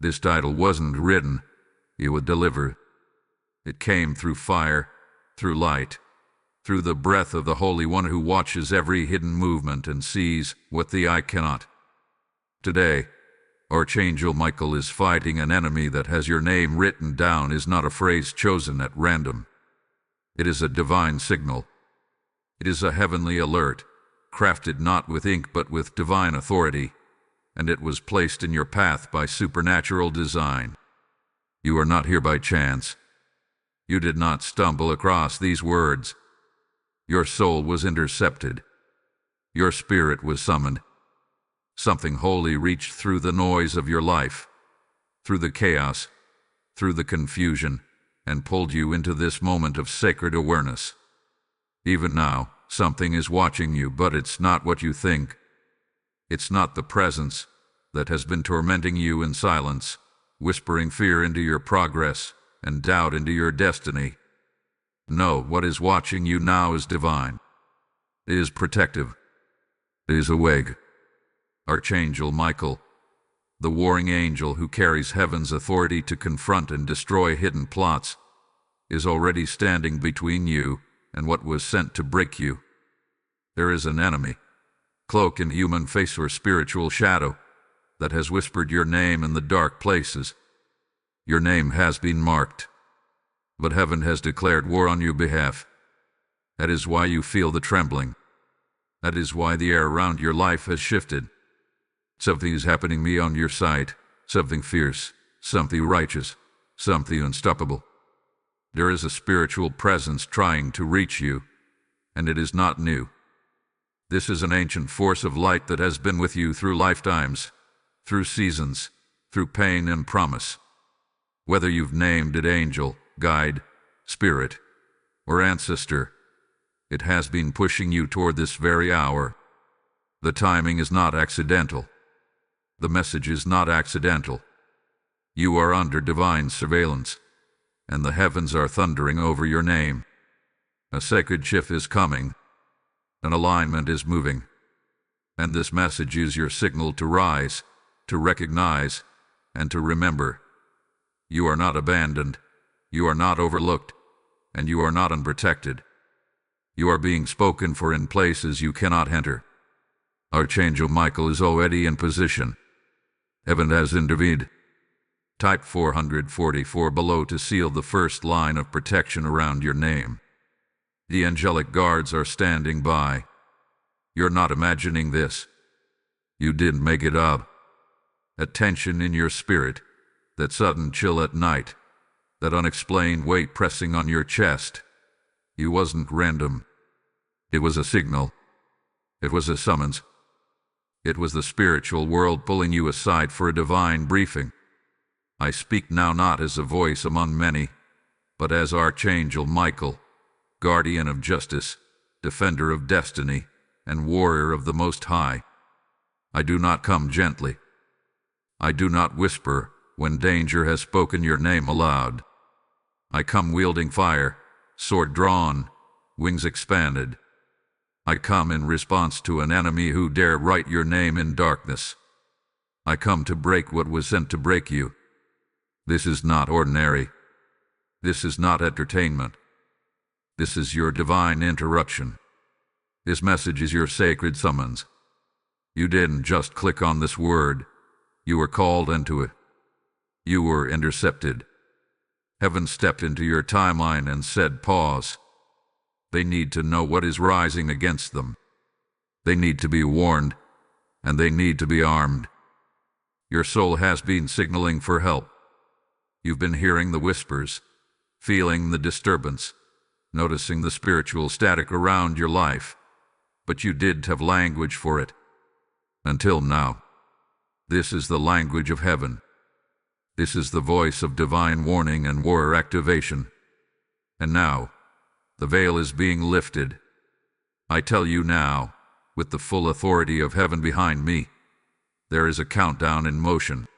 This title wasn't written, you would deliver. It came through fire, through light, through the breath of the Holy One who watches every hidden movement and sees what the eye cannot. Today, Archangel Michael is fighting an enemy that has your name written down is not a phrase chosen at random. It is a divine signal. It is a heavenly alert, crafted not with ink but with divine authority, and it was placed in your path by supernatural design. You are not here by chance. You did not stumble across these words. Your soul was intercepted. Your spirit was summoned. Something holy reached through the noise of your life, through the chaos, through the confusion, and pulled you into this moment of sacred awareness. Even now, something is watching you, but it's not what you think. It's not the presence that has been tormenting you in silence, whispering fear into your progress and doubt into your destiny. No, what is watching you now is divine. It is protective. It is awake. Archangel Michael, the warring angel who carries heaven's authority to confront and destroy hidden plots, is already standing between you and what was sent to break you. There is an enemy, cloaked in human face or spiritual shadow, that has whispered your name in the dark places. Your name has been marked, but heaven has declared war on your behalf. That is why you feel the trembling. That is why the air around your life has shifted. Something is happening beyond your sight, something fierce, something righteous, something unstoppable. There is a spiritual presence trying to reach you, and it is not new. This is an ancient force of light that has been with you through lifetimes, through seasons, through pain and promise. Whether you've named it angel, guide, spirit, or ancestor, it has been pushing you toward this very hour. The timing is not accidental. The message is not accidental. You are under divine surveillance, and the heavens are thundering over your name. A sacred shift is coming. An alignment is moving. And this message is your signal to rise, to recognize, and to remember. You are not abandoned. You are not overlooked. And you are not unprotected. You are being spoken for in places you cannot enter. Archangel Michael is already in position. Heaven has intervened. Type 444 below to seal the first line of protection around your name. The angelic guards are standing by. You're not imagining this. You didn't make it up. A tension in your spirit, that sudden chill at night, that unexplained weight pressing on your chest. It wasn't random. It was a signal. It was a summons. It was the spiritual world pulling you aside for a divine briefing. I speak now not as a voice among many, but as Archangel Michael, guardian of justice, defender of destiny, and warrior of the Most High. I do not come gently. I do not whisper when danger has spoken your name aloud. I come wielding fire, sword drawn, wings expanded. I come in response to an enemy who dare write your name in darkness. I come to break what was sent to break you. This is not ordinary. This is not entertainment. This is your divine interruption. This message is your sacred summons. You didn't just click on this word. You were called into it. You were intercepted. Heaven stepped into your timeline and said, pause. They need to know what is rising against them. They need to be warned, and they need to be armed. Your soul has been signaling for help. You've been hearing the whispers, feeling the disturbance, noticing the spiritual static around your life, but you didn't have language for it. Until now. This is the language of heaven. This is the voice of divine warning and war activation. And now, the veil is being lifted. I tell you now, with the full authority of heaven behind me, there is a countdown in motion.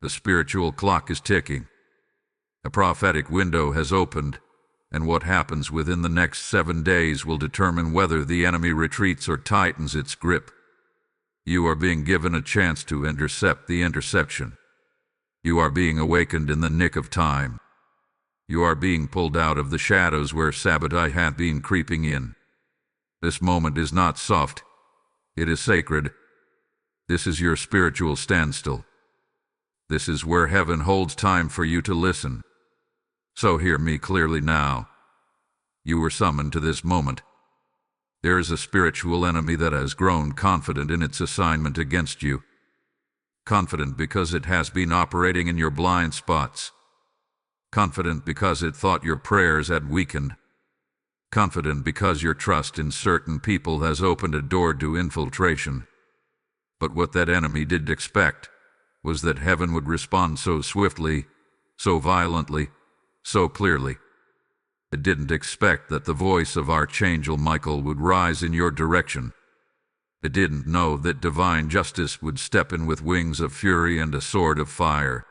The spiritual clock is ticking. A prophetic window has opened, and what happens within the next 7 days will determine whether the enemy retreats or tightens its grip. You are being given a chance to intercept the interception. You are being awakened in the nick of time. You are being pulled out of the shadows where sabotage hath been creeping in. This moment is not soft. It is sacred. This is your spiritual standstill. This is where heaven holds time for you to listen. So hear me clearly now. You were summoned to this moment. There is a spiritual enemy that has grown confident in its assignment against you. Confident because it has been operating in your blind spots. Confident because it thought your prayers had weakened. Confident because your trust in certain people has opened a door to infiltration. But what that enemy didn't expect was that heaven would respond so swiftly, so violently, so clearly. It didn't expect that the voice of Archangel Michael would rise in your direction. It didn't know that divine justice would step in with wings of fury and a sword of fire.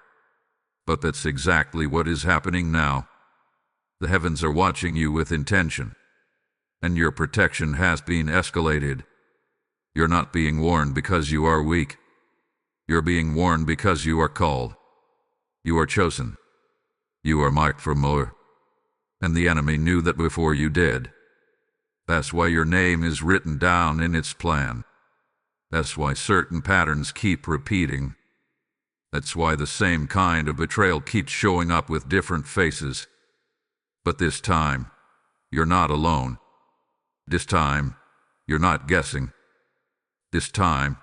But that's exactly what is happening now. The heavens are watching you with intention, and your protection has been escalated. You're not being warned because you are weak. You're being warned because you are called. You are chosen. You are marked for more. And the enemy knew that before you did. That's why your name is written down in its plan. That's why certain patterns keep repeating. That's why the same kind of betrayal keeps showing up with different faces. But this time, you're not alone. This time, you're not guessing. This time,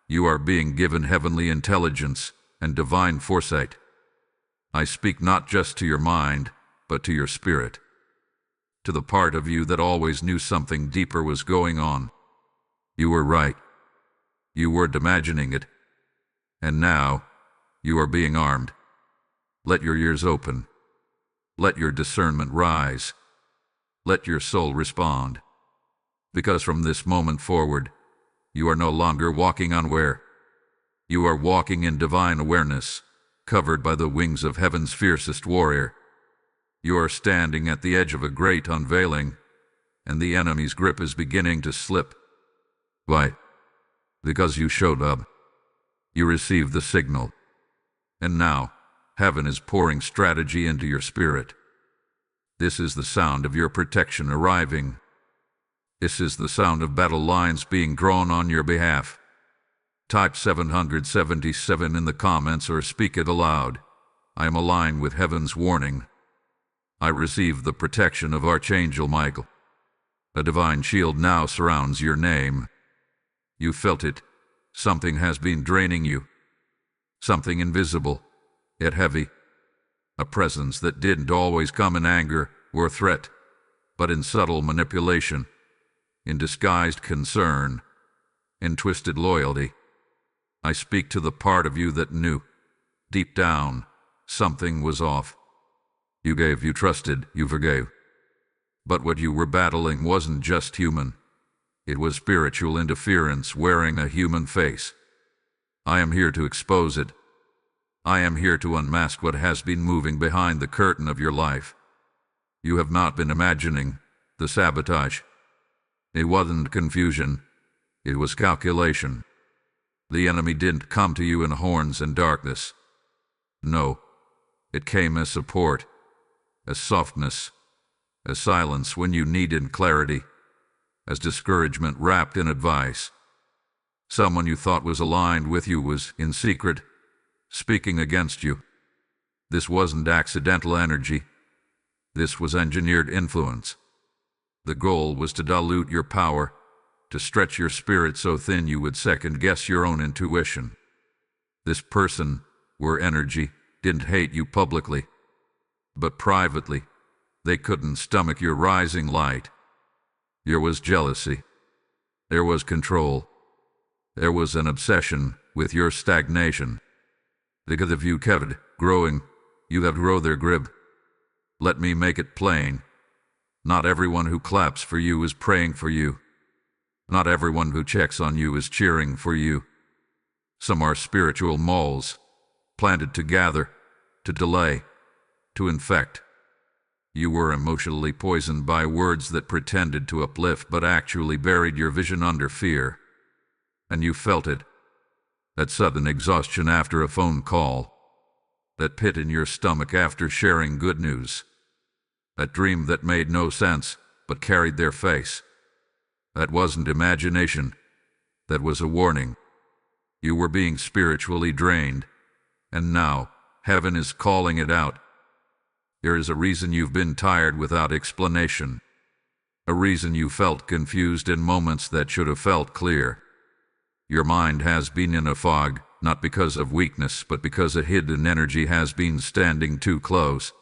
you are being given heavenly intelligence and divine foresight. I speak not just to your mind, but to your spirit. To the part of you that always knew something deeper was going on. You were right. You weren't imagining it. And now, you are being armed. Let your ears open. Let your discernment rise. Let your soul respond. Because from this moment forward, you are no longer walking unaware. You are walking in divine awareness, covered by the wings of heaven's fiercest warrior. You are standing at the edge of a great unveiling, and the enemy's grip is beginning to slip. Why? Because you showed up. You received the signal. And now, heaven is pouring strategy into your spirit. This is the sound of your protection arriving. This is the sound of battle lines being drawn on your behalf. Type 777 in the comments or speak it aloud. I am aligned with heaven's warning. I receive the protection of Archangel Michael. A divine shield now surrounds your name. You felt it. Something has been draining you. Something invisible, yet heavy. A presence that didn't always come in anger or threat, but in subtle manipulation, in disguised concern, in twisted loyalty. I speak to the part of you that knew, deep down, something was off. You gave, you trusted, you forgave. But what you were battling wasn't just human. It was spiritual interference wearing a human face. I am here to expose it. I am here to unmask what has been moving behind the curtain of your life. You have not been imagining the sabotage. It wasn't confusion. It was calculation. The enemy didn't come to you in horns and darkness. No, it came as support, as softness, as silence when you needed clarity, as discouragement wrapped in advice. Someone you thought was aligned with you was, in secret, speaking against you. This wasn't accidental energy. This was engineered influence. The goal was to dilute your power, to stretch your spirit so thin you would second-guess your own intuition. This person, or energy, didn't hate you publicly, but privately, they couldn't stomach your rising light. There was jealousy. There was control. There was an obsession with your stagnation. Because if you kept growing, you have grown their grip. Let me make it plain. Not everyone who claps for you is praying for you. Not everyone who checks on you is cheering for you. Some are spiritual moles, planted to gather, to delay, to infect. You were emotionally poisoned by words that pretended to uplift but actually buried your vision under fear. And you felt it. That sudden exhaustion after a phone call. that pit in your stomach after sharing good news, that dream that made no sense but carried their face. That wasn't imagination, that was a warning. You were being spiritually drained, and now heaven is calling it out. There is a reason you've been tired without explanation, a reason you felt confused in moments that should have felt clear. Your mind has been in a fog, not because of weakness, but because a hidden energy has been standing too close.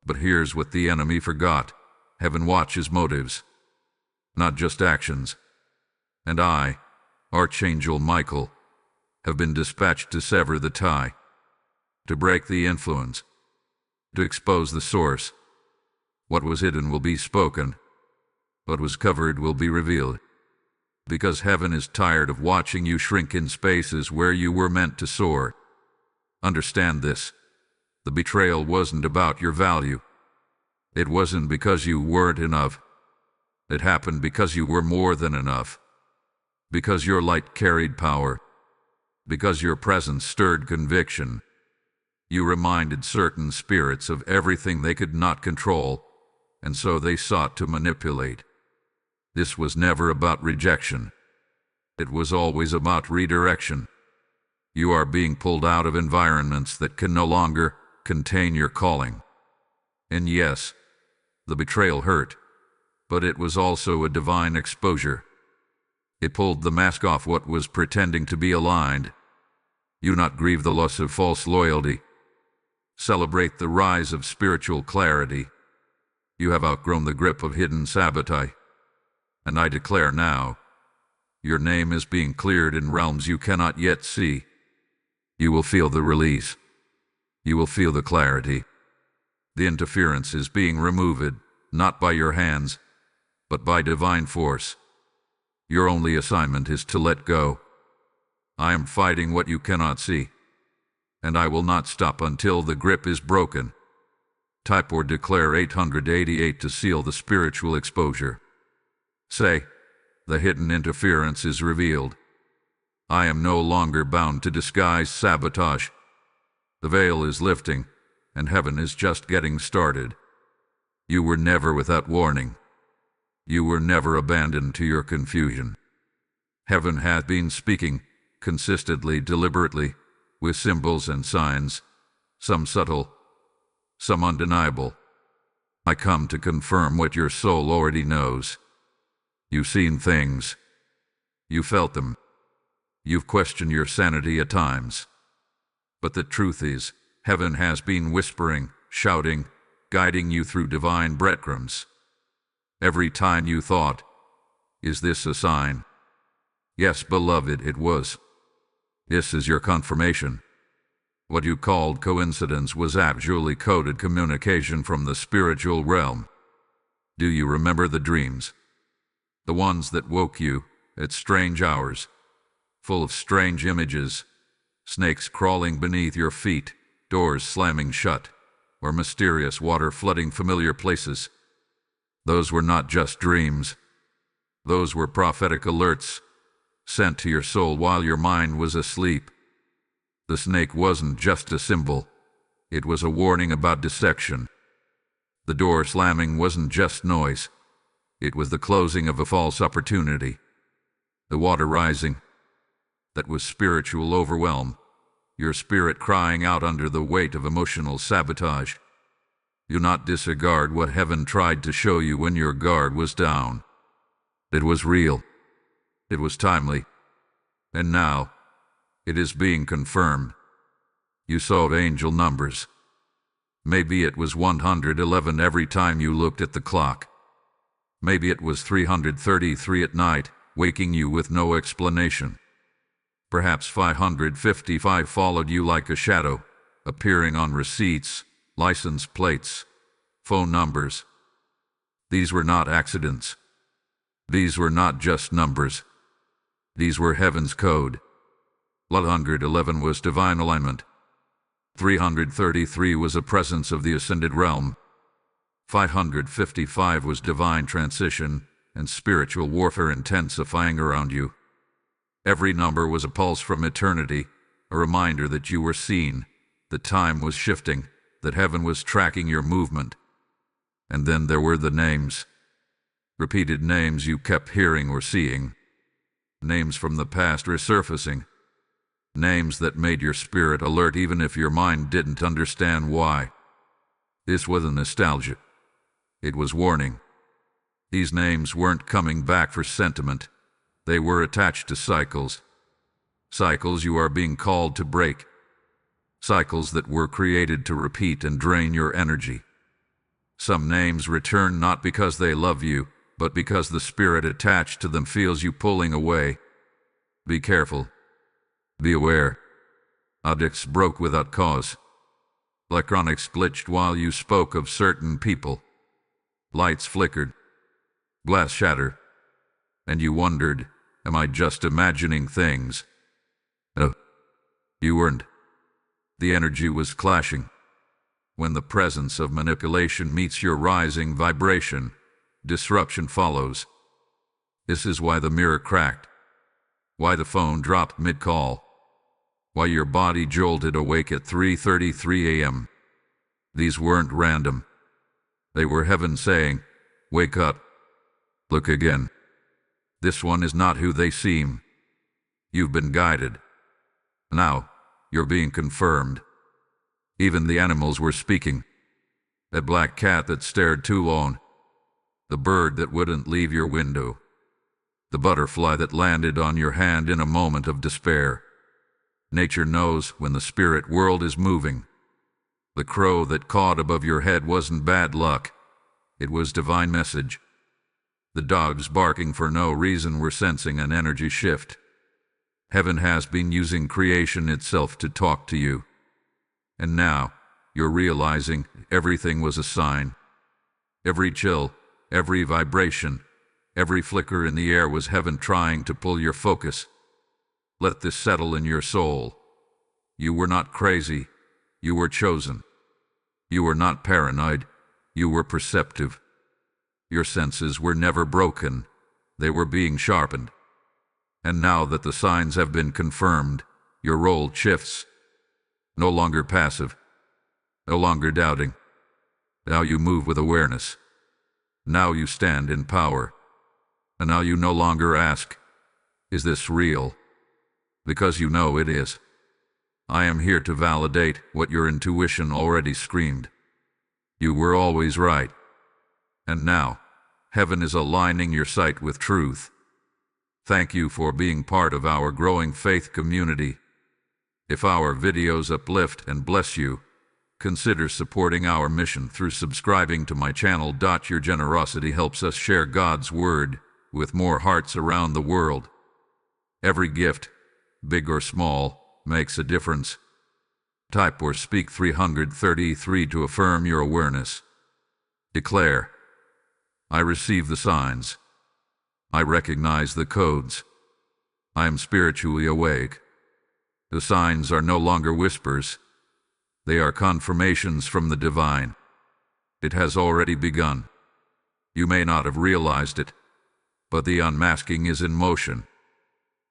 But here's what the enemy forgot. Heaven watches motives, not just actions. And I, Archangel Michael, have been dispatched to sever the tie, to break the influence, to expose the source. What was hidden will be spoken. What was covered will be revealed. Because heaven is tired of watching you shrink in spaces where you were meant to soar. Understand this. The betrayal wasn't about your value. It wasn't because you weren't enough. It happened because you were more than enough. Because your light carried power. Because your presence stirred conviction. You reminded certain spirits of everything they could not control, and so they sought to manipulate. This was never about rejection. It was always about redirection. You are being pulled out of environments that can no longer contain your calling. And yes, the betrayal hurt, but it was also a divine exposure. It pulled the mask off what was pretending to be aligned. You not grieve the loss of false loyalty. Celebrate the rise of spiritual clarity. You have outgrown the grip of hidden sabotage. And I declare now, your name is being cleared in realms you cannot yet see. You will feel the release. You will feel the clarity. The interference is being removed, not by your hands, but by divine force. Your only assignment is to let go. I am fighting what you cannot see, and I will not stop until the grip is broken. Type or declare 888 to seal the spiritual exposure. Say, the hidden interference is revealed. I am no longer bound to disguise sabotage. The veil is lifting, and heaven is just getting started. You were never without warning. You were never abandoned to your confusion. Heaven has been speaking, consistently, deliberately, with symbols and signs, some subtle, some undeniable. I come to confirm what your soul already knows. You've seen things. You felt them. You've questioned your sanity at times. But the truth is, heaven has been whispering, shouting, guiding you through divine breadcrumbs. Every time you thought, is this a sign? Yes, beloved, it was. This is your confirmation. What you called coincidence was actually coded communication from the spiritual realm. Do you remember the dreams? The ones that woke you at strange hours, full of strange images, snakes crawling beneath your feet, doors slamming shut, or mysterious water flooding familiar places. Those were not just dreams. Those were prophetic alerts, sent to your soul while your mind was asleep. The snake wasn't just a symbol. It was a warning about dissection. The door slamming wasn't just noise. It was the closing of a false opportunity. The water rising, that was spiritual overwhelm, your spirit crying out under the weight of emotional sabotage. Do not disregard what heaven tried to show you when your guard was down. It was real. It was timely. And now, it is being confirmed. You saw angel numbers. Maybe it was 111 every time you looked at the clock. Maybe it was 333 at night, waking you with no explanation. Perhaps 555 followed you like a shadow, appearing on receipts, license plates, phone numbers. These were not accidents. These were not just numbers. These were heaven's code. 111 was divine alignment. 333 was a presence of the ascended realm. 555 was divine transition and spiritual warfare intensifying around you. Every number was a pulse from eternity, a reminder that you were seen, that time was shifting, that heaven was tracking your movement. And then there were the names. Repeated names you kept hearing or seeing. Names from the past resurfacing. Names that made your spirit alert even if your mind didn't understand why. This wasn't nostalgia. It was warning. These names weren't coming back for sentiment. They were attached to cycles. Cycles you are being called to break. Cycles that were created to repeat and drain your energy. Some names return not because they love you, but because the spirit attached to them feels you pulling away. Be careful. Be aware. Objects broke without cause. Electronics glitched while you spoke of certain people. Lights flickered. Glass shattered. And you wondered, am I just imagining things? No, you weren't. The energy was clashing. When the presence of manipulation meets your rising vibration, disruption follows. This is why the mirror cracked. Why the phone dropped mid-call. Why your body jolted awake at 3:33 a.m. These weren't random. They were heaven saying, wake up. Look again. This one is not who they seem. You've been guided. Now, you're being confirmed. Even the animals were speaking. That black cat that stared too long. The bird that wouldn't leave your window. The butterfly that landed on your hand in a moment of despair. Nature knows when the spirit world is moving. The crow that cawed above your head wasn't bad luck. It was divine message. The dogs barking for no reason were sensing an energy shift. Heaven has been using creation itself to talk to you. And now, you're realizing everything was a sign. Every chill, every vibration, every flicker in the air was heaven trying to pull your focus. Let this settle in your soul. You were not crazy. You were chosen. You were not paranoid. You were perceptive. Your senses were never broken. They were being sharpened. And now that the signs have been confirmed, your role shifts. No longer passive. No longer doubting. Now you move with awareness. Now you stand in power. And now you no longer ask, is this real? Because you know it is. I am here to validate what your intuition already screamed. You were always right. And now, heaven is aligning your sight with truth. Thank you for being part of our growing faith community. If our videos uplift and bless you, consider supporting our mission through subscribing to my channel. Your generosity helps us share God's word with more hearts around the world. Every gift, big or small, makes a difference. Type or speak 333 to affirm your awareness. Declare, I receive the signs. I recognize the codes. I am spiritually awake. The signs are no longer whispers. They are confirmations from the divine. It has already begun. You may not have realized it, but the unmasking is in motion.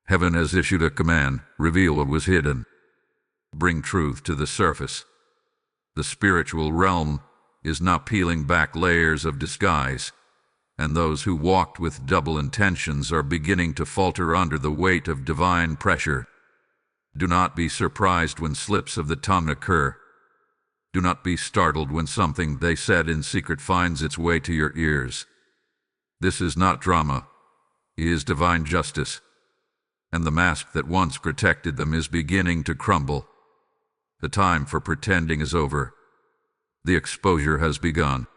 Heaven has issued a command, reveal what was hidden. Bring truth to the surface. The spiritual realm is now peeling back layers of disguise, and those who walked with double intentions are beginning to falter under the weight of divine pressure. Do not be surprised when slips of the tongue occur. Do not be startled when something they said in secret finds its way to your ears. This is not drama. It is divine justice. And the mask that once protected them is beginning to crumble. The time for pretending is over. The exposure has begun.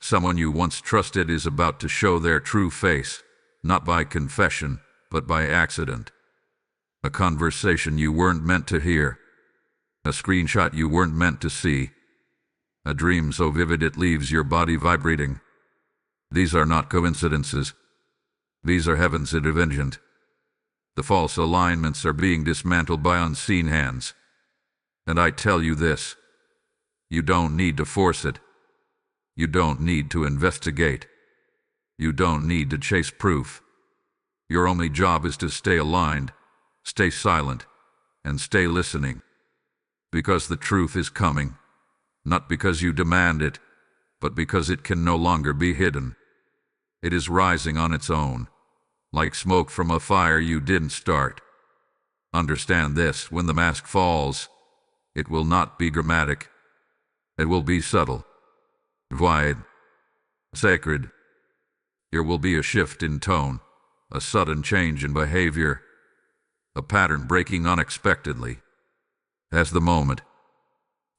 Someone you once trusted is about to show their true face, not by confession, but by accident. A conversation you weren't meant to hear. A screenshot you weren't meant to see. A dream so vivid it leaves your body vibrating. These are not coincidences. These are heaven's intervention. The false alignments are being dismantled by unseen hands. And I tell you this, you don't need to force it. You don't need to investigate. You don't need to chase proof. Your only job is to stay aligned, stay silent, and stay listening. because the truth is coming, not because you demand it, but because it can no longer be hidden. It is rising on its own, like smoke from a fire you didn't start. Understand this: when the mask falls, it will not be dramatic. It will be subtle, wide, sacred. There will be a shift in tone, a sudden change in behavior, a pattern breaking unexpectedly. That's the moment.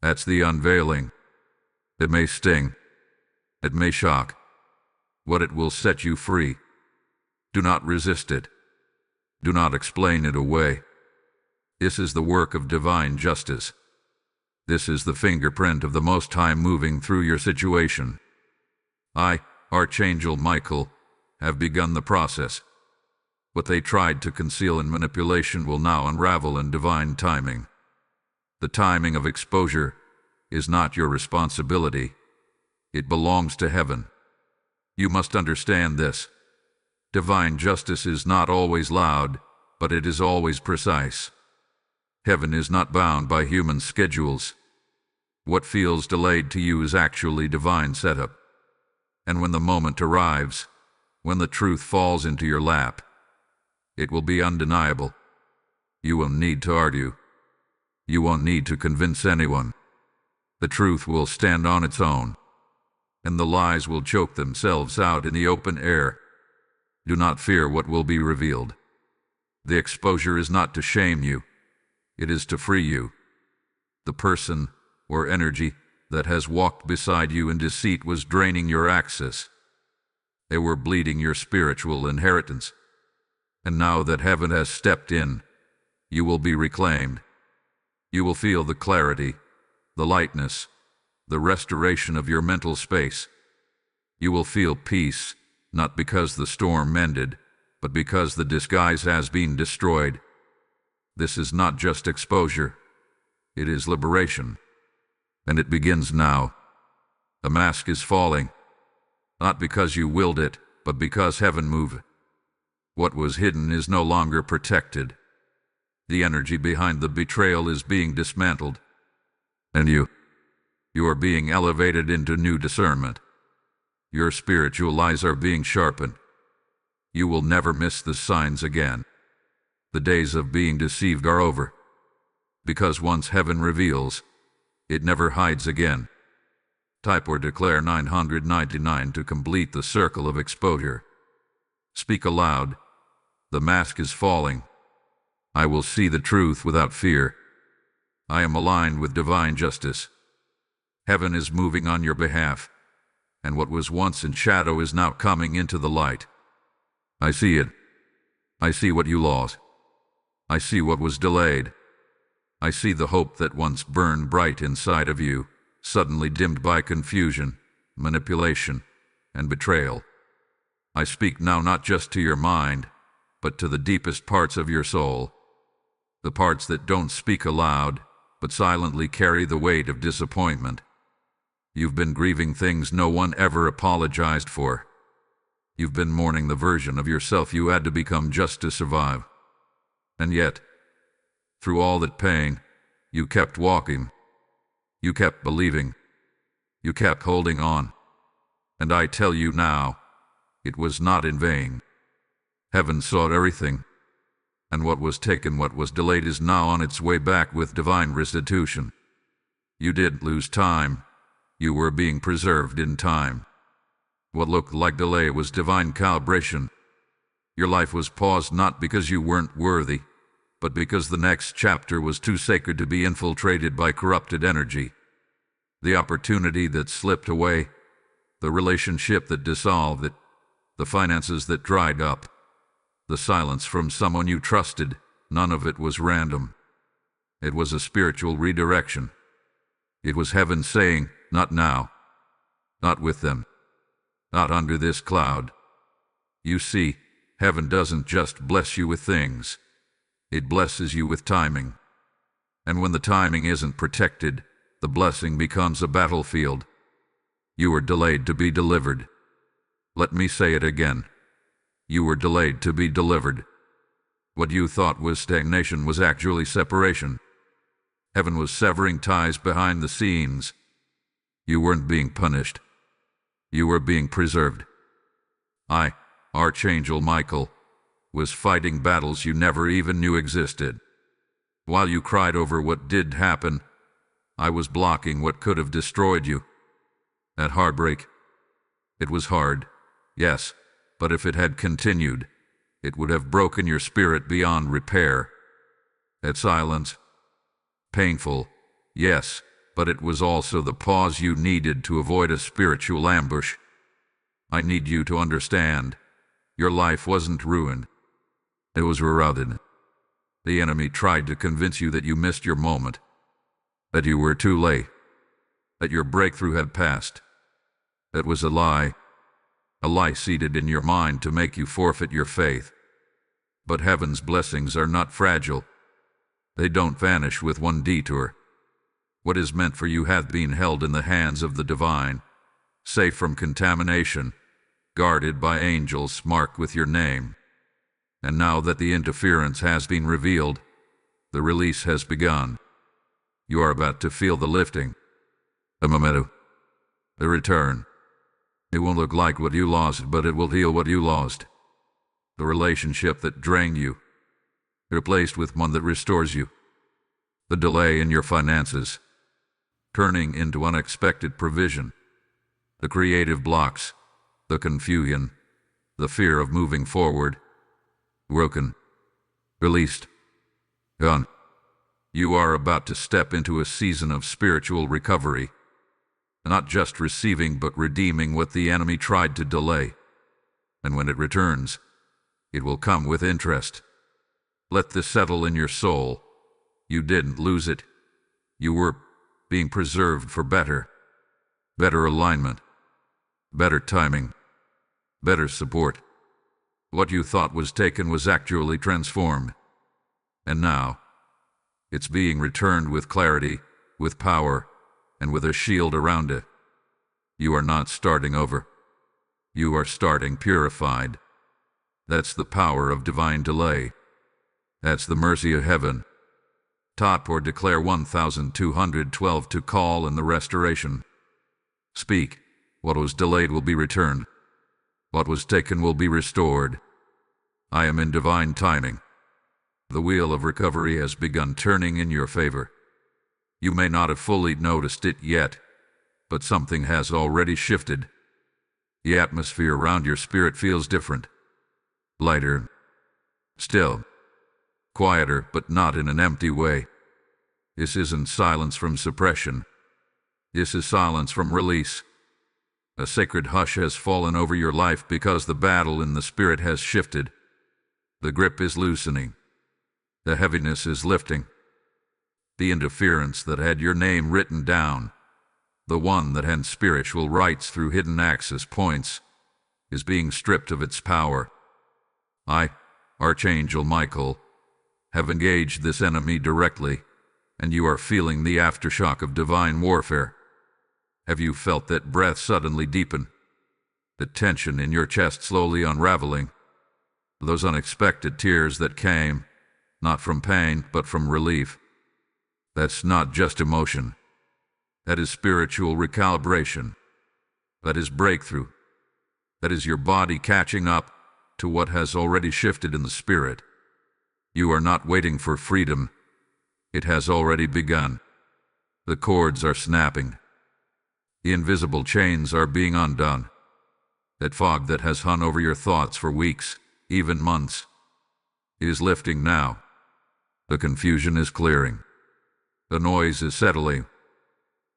That's the unveiling. It may sting. It may shock. But it will set you free. Do not resist it. Do not explain it away. This is the work of divine justice. This is the fingerprint of the Most High moving through your situation. I, Archangel Michael, have begun the process. What they tried to conceal in manipulation will now unravel in divine timing. The timing of exposure is not your responsibility. It belongs to heaven. You must understand this. Divine justice is not always loud, but it is always precise. Heaven is not bound by human schedules. What feels delayed to you is actually divine setup. And when the moment arrives, when the truth falls into your lap, it will be undeniable. You won't need to argue. You won't need to convince anyone. The truth will stand on its own, and the lies will choke themselves out in the open air. Do not fear what will be revealed. The exposure is not to shame you. It is to free you. The person or energy that has walked beside you in deceit was draining your access. They were bleeding your spiritual inheritance. And now that heaven has stepped in, you will be reclaimed. You will feel the clarity, the lightness, the restoration of your mental space. You will feel peace, not because the storm ended, but because the disguise has been destroyed. This is not just exposure. It is liberation. And it begins now. The mask is falling, not because you willed it, but because heaven moved. What was hidden is no longer protected. The energy behind the betrayal is being dismantled. And you are being elevated into new discernment. Your spiritual eyes are being sharpened. You will never miss the signs again. The days of being deceived are over. Because once heaven reveals, it never hides again. Type or declare 999 to complete the circle of exposure. Speak aloud. The mask is falling. I will see the truth without fear. I am aligned with divine justice. Heaven is moving on your behalf, and what was once in shadow is now coming into the light. I see it. I see what you lost. I see what was delayed. I see the hope that once burned bright inside of you, suddenly dimmed by confusion, manipulation, and betrayal. I speak now not just to your mind, but to the deepest parts of your soul, the parts that don't speak aloud, but silently carry the weight of disappointment. You've been grieving things no one ever apologized for. You've been mourning the version of yourself you had to become just to survive. And yet, through all that pain, you kept walking. You kept believing. You kept holding on. And I tell you now, it was not in vain. Heaven saw everything. And what was taken, what was delayed, is now on its way back with divine restitution. You didn't lose time. You were being preserved in time. What looked like delay was divine calibration. Your life was paused not because you weren't worthy, but because the next chapter was too sacred to be infiltrated by corrupted energy. The opportunity that slipped away, the relationship that dissolved it, the finances that dried up, the silence from someone you trusted, none of it was random. It was a spiritual redirection. It was heaven saying, not now, not with them, not under this cloud. You see, heaven doesn't just bless you with things. It blesses you with timing. And when the timing isn't protected, the blessing becomes a battlefield. You were delayed to be delivered. Let me say it again. You were delayed to be delivered. What you thought was stagnation was actually separation. Heaven was severing ties behind the scenes. You weren't being punished. You were being preserved. I, Archangel Michael, was fighting battles you never even knew existed. While you cried over what did happen, I was blocking what could have destroyed you. That heartbreak, it was hard, yes, but if it had continued, it would have broken your spirit beyond repair. That silence, painful, yes, but it was also the pause you needed to avoid a spiritual ambush. I need you to understand, your life wasn't ruined. It was rerouted. The enemy tried to convince you that you missed your moment, that you were too late, that your breakthrough had passed. That was a lie seated in your mind to make you forfeit your faith. But heaven's blessings are not fragile. They don't vanish with one detour. What is meant for you hath been held in the hands of the divine, safe from contamination, guarded by angels marked with your name. And now that the interference has been revealed, the release has begun. You are about to feel the lifting, the memento, the return. It won't look like what you lost, but it will heal what you lost. The relationship that drained you, replaced with one that restores you. The delay in your finances, turning into unexpected provision. The creative blocks, the confusion, the fear of moving forward. Broken, released, gone. You are about to step into a season of spiritual recovery, not just receiving but redeeming what the enemy tried to delay. And when it returns, it will come with interest. Let this settle in your soul. You didn't lose it. You were being preserved for better alignment, better timing, better support. What you thought was taken was actually transformed. And now, it's being returned with clarity, with power, and with a shield around it. You are not starting over. You are starting purified. That's the power of divine delay. That's the mercy of heaven. Taught or declare 1212 to call in the restoration. Speak. What was delayed will be returned. What was taken will be restored. I am in divine timing. The wheel of recovery has begun turning in your favor. You may not have fully noticed it yet, but something has already shifted. The atmosphere around your spirit feels different. Lighter. Still. Quieter, but not in an empty way. This isn't silence from suppression. This is silence from release. A sacred hush has fallen over your life because the battle in the spirit has shifted. The grip is loosening. The heaviness is lifting. The interference that had your name written down, the one that had spiritual rights through hidden access points, is being stripped of its power. I, Archangel Michael, have engaged this enemy directly, and you are feeling the aftershock of divine warfare. Have you felt that breath suddenly deepen? The tension in your chest slowly unraveling? Those unexpected tears that came, not from pain, but from relief. That's not just emotion. That is spiritual recalibration. That is breakthrough. That is your body catching up to what has already shifted in the spirit. You are not waiting for freedom. It has already begun. The cords are snapping. The invisible chains are being undone. That fog that has hung over your thoughts for weeks, even months, is lifting now. The confusion is clearing. The noise is settling.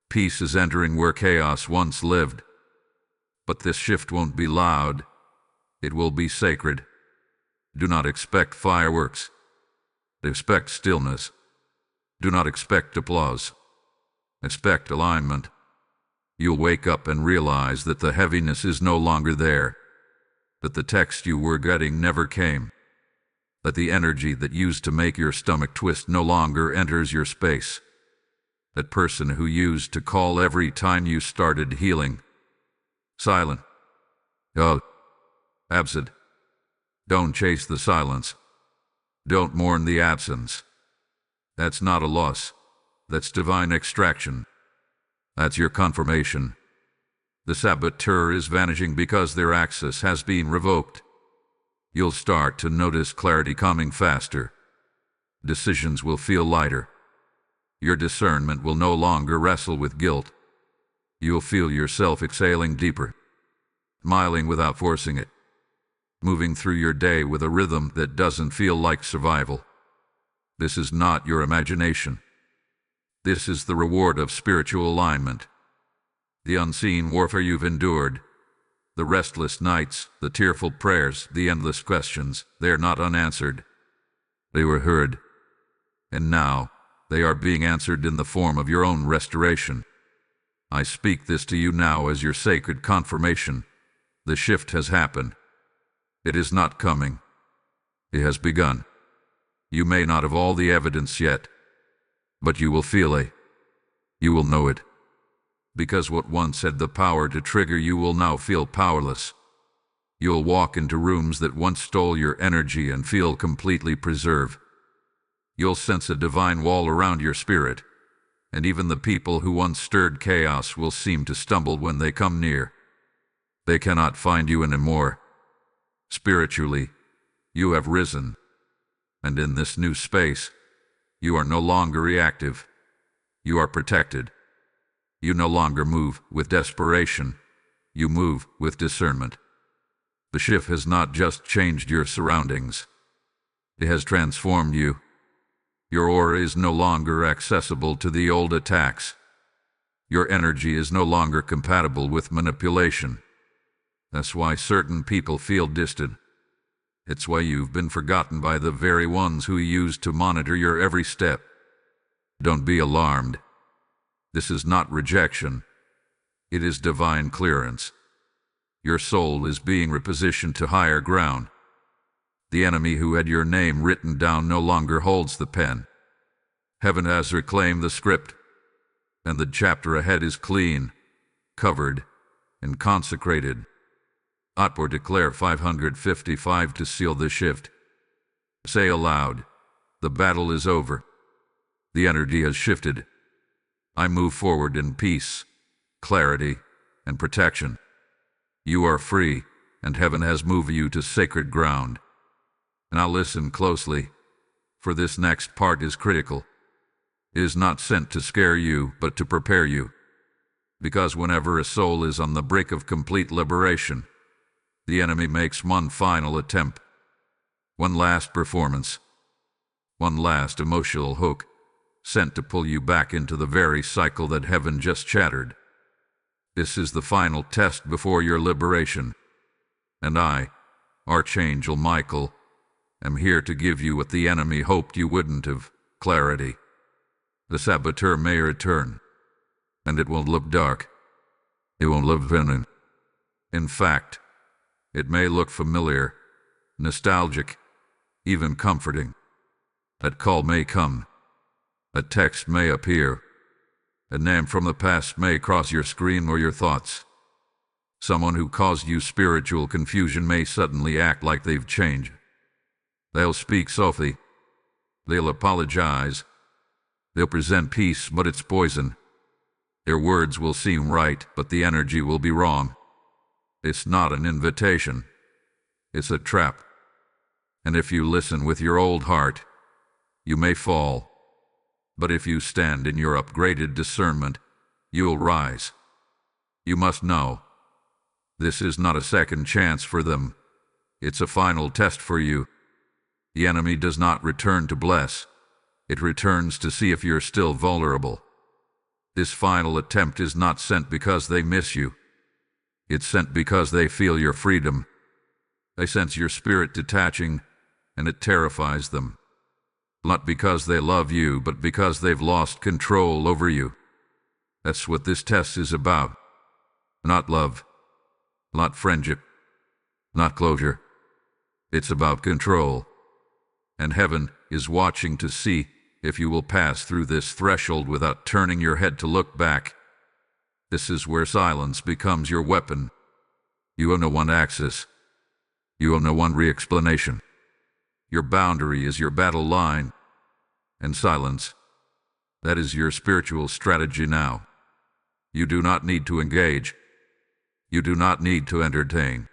Peace is entering where chaos once lived. But this shift won't be loud. It will be sacred. Do not expect fireworks. Expect stillness. Do not expect applause. Expect alignment. You'll wake up and realize that the heaviness is no longer there, that the text you were getting never came, that the energy that used to make your stomach twist no longer enters your space. That person who used to call every time you started healing. Silent. Oh, absent. Don't chase the silence. Don't mourn the absence. That's not a loss. That's divine extraction. That's your confirmation. The saboteur is vanishing because their access has been revoked. You'll start to notice clarity coming faster. Decisions will feel lighter. Your discernment will no longer wrestle with guilt. You'll feel yourself exhaling deeper, smiling without forcing it, moving through your day with a rhythm that doesn't feel like survival. This is not your imagination. This is the reward of spiritual alignment. The unseen warfare you've endured, the restless nights, the tearful prayers, the endless questions, they are not unanswered. They were heard. And now, they are being answered in the form of your own restoration. I speak this to you now as your sacred confirmation. The shift has happened. It is not coming. It has begun. You may not have all the evidence yet, but you will feel it. You will know it. Because what once had the power to trigger you will now feel powerless. You'll walk into rooms that once stole your energy and feel completely preserved. You'll sense a divine wall around your spirit, and even the people who once stirred chaos will seem to stumble when they come near. They cannot find you anymore. Spiritually, you have risen, and in this new space, you are no longer reactive. You are protected. You no longer move with desperation. You move with discernment. The shift has not just changed your surroundings. It has transformed you. Your aura is no longer accessible to the old attacks. Your energy is no longer compatible with manipulation. That's why certain people feel distant. It's why you've been forgotten by the very ones who you used to monitor your every step. Don't be alarmed. This is not rejection. It is divine clearance. Your soul is being repositioned to higher ground. The enemy who had your name written down no longer holds the pen. Heaven has reclaimed the script, and the chapter ahead is clean, covered, and consecrated. Otpor declare 555 to seal the shift. Say aloud, the battle is over. The energy has shifted. I move forward in peace, clarity, and protection. You are free, and heaven has moved you to sacred ground. Now listen closely, for this next part is critical. It is not sent to scare you, but to prepare you. Because whenever a soul is on the brink of complete liberation, the enemy makes one final attempt, one last performance, one last emotional hook, sent to pull you back into the very cycle that heaven just shattered. This is the final test before your liberation. And I, Archangel Michael, am here to give you what the enemy hoped you wouldn't have, clarity. The saboteur may return, and it won't look dark. It won't look venom. In fact, it may look familiar, nostalgic, even comforting. A call may come. A text may appear. A name from the past may cross your screen or your thoughts. Someone who caused you spiritual confusion may suddenly act like they've changed. They'll speak softly. They'll apologize. They'll present peace, but it's poison. Their words will seem right, but the energy will be wrong. It's not an invitation. It's a trap. And if you listen with your old heart, you may fall. But if you stand in your upgraded discernment, you'll rise. You must know, this is not a second chance for them. It's a final test for you. The enemy does not return to bless. It returns to see if you're still vulnerable. This final attempt is not sent because they miss you. It's sent because they feel your freedom. They sense your spirit detaching, and it terrifies them. Not because they love you, but because they've lost control over you. That's what this test is about. Not love, not friendship, not closure. It's about control. And heaven is watching to see if you will pass through this threshold without turning your head to look back. This is where silence becomes your weapon. You owe no one access. You owe no one re-explanation. Your boundary is your battle line. And silence, That is your spiritual strategy now. You do not need to engage. You do not need to entertain.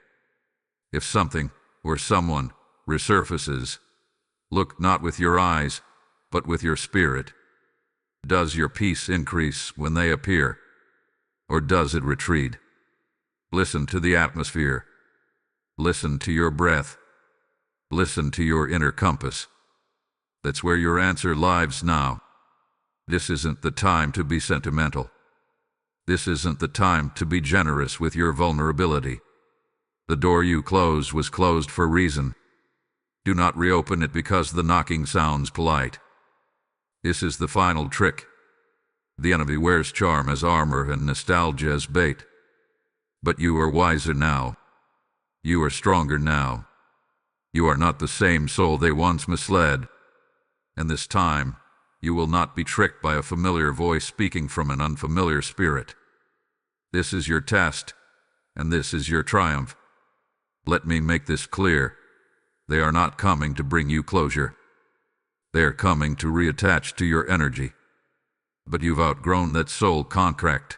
If something or someone resurfaces, look not with your eyes, but with your spirit. Does your peace increase when they appear, or does it retreat? Listen to the atmosphere. Listen to your breath. Listen to your inner compass. That's where your answer lies now. This isn't the time to be sentimental. This isn't the time to be generous with your vulnerability. The door you closed was closed for a reason. Do not reopen it because the knocking sounds polite. This is the final trick. The enemy wears charm as armor and nostalgia as bait. But you are wiser now. You are stronger now. You are not the same soul they once misled. And this time, you will not be tricked by a familiar voice speaking from an unfamiliar spirit. This is your test, and this is your triumph. Let me make this clear. They are not coming to bring you closure. They are coming to reattach to your energy. But you've outgrown that soul contract.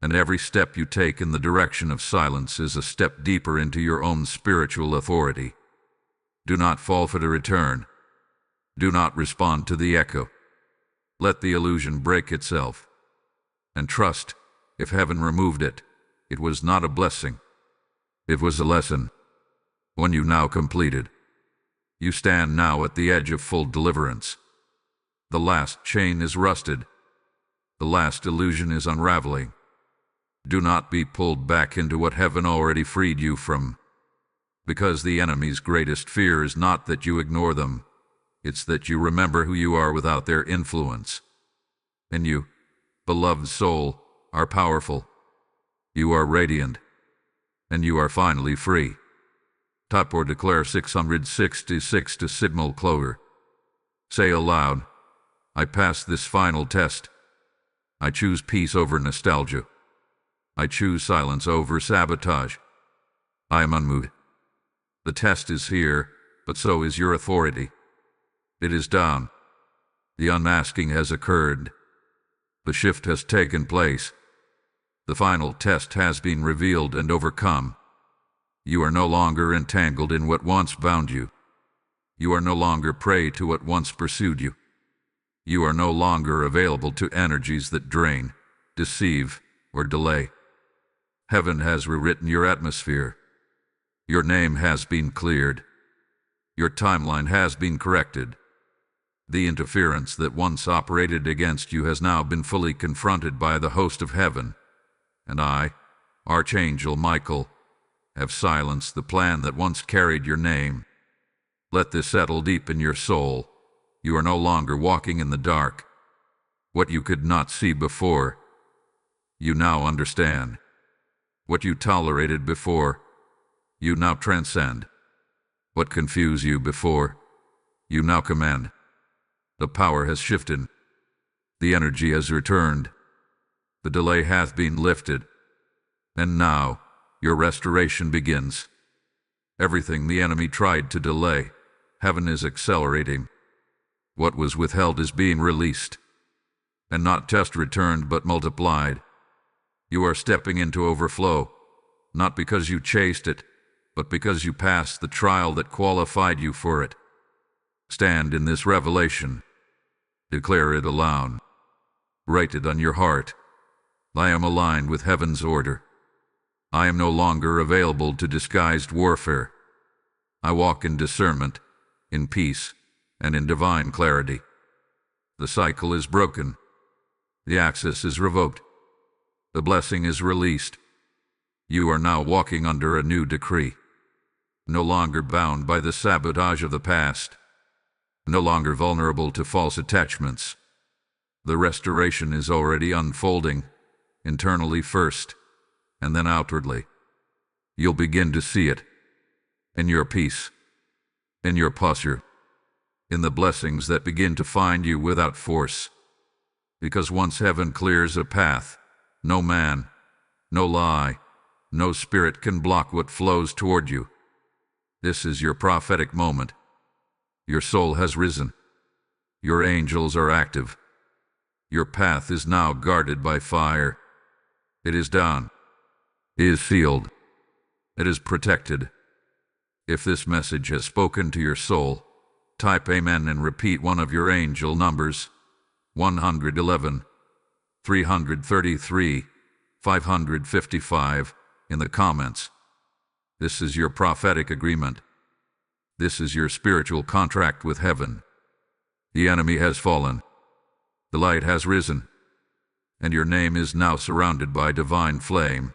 And every step you take in the direction of silence is a step deeper into your own spiritual authority. Do not fall for the return. Do not respond to the echo. Let the illusion break itself. And trust, if heaven removed it, it was not a blessing. It was a lesson. One you now completed. You stand now at the edge of full deliverance. The last chain is rusted. The last illusion is unraveling. Do not be pulled back into what heaven already freed you from. Because the enemy's greatest fear is not that you ignore them. It's that you remember who you are without their influence. And you, beloved soul, are powerful. You are radiant. And you are finally free. Tap or declare 666 to Signal Clover. Say aloud, I pass this final test. I choose peace over nostalgia. I choose silence over sabotage. I am unmoved. The test is here, but so is your authority. It is done. The unmasking has occurred. The shift has taken place. The final test has been revealed and overcome. You are no longer entangled in what once bound you. You are no longer prey to what once pursued you. You are no longer available to energies that drain, deceive, or delay. Heaven has rewritten your atmosphere. Your name has been cleared. Your timeline has been corrected. The interference that once operated against you has now been fully confronted by the host of heaven. And I, Archangel Michael, have silenced the plan that once carried your name. Let this settle deep in your soul. You are no longer walking in the dark. What you could not see before, you now understand. What you tolerated before, you now transcend. What confused you before, you now command. The power has shifted. The energy has returned. The delay hath been lifted. And now, your restoration begins. Everything the enemy tried to delay, heaven is accelerating. What was withheld is being released. And not just returned, but multiplied. You are stepping into overflow, not because you chased it, but because you passed the trial that qualified you for it. Stand in this revelation. Declare it aloud. Write it on your heart. I am aligned with heaven's order. I am no longer available to disguised warfare. I walk in discernment, in peace, and in divine clarity. The cycle is broken. The access is revoked. The blessing is released. You are now walking under a new decree. No longer bound by the sabotage of the past. No longer vulnerable to false attachments. The restoration is already unfolding, internally first, and then outwardly. You'll begin to see it. In your peace. In your posture. In the blessings that begin to find you without force. Because once heaven clears a path, no man, no lie, no spirit can block what flows toward you. This is your prophetic moment. Your soul has risen. Your angels are active. Your path is now guarded by fire. It is done. It is sealed. It is protected. If this message has spoken to your soul, type Amen and repeat one of your angel numbers, 111, 333, 555, in the comments. This is your prophetic agreement. This is your spiritual contract with heaven. The enemy has fallen. The light has risen. And your name is now surrounded by divine flame.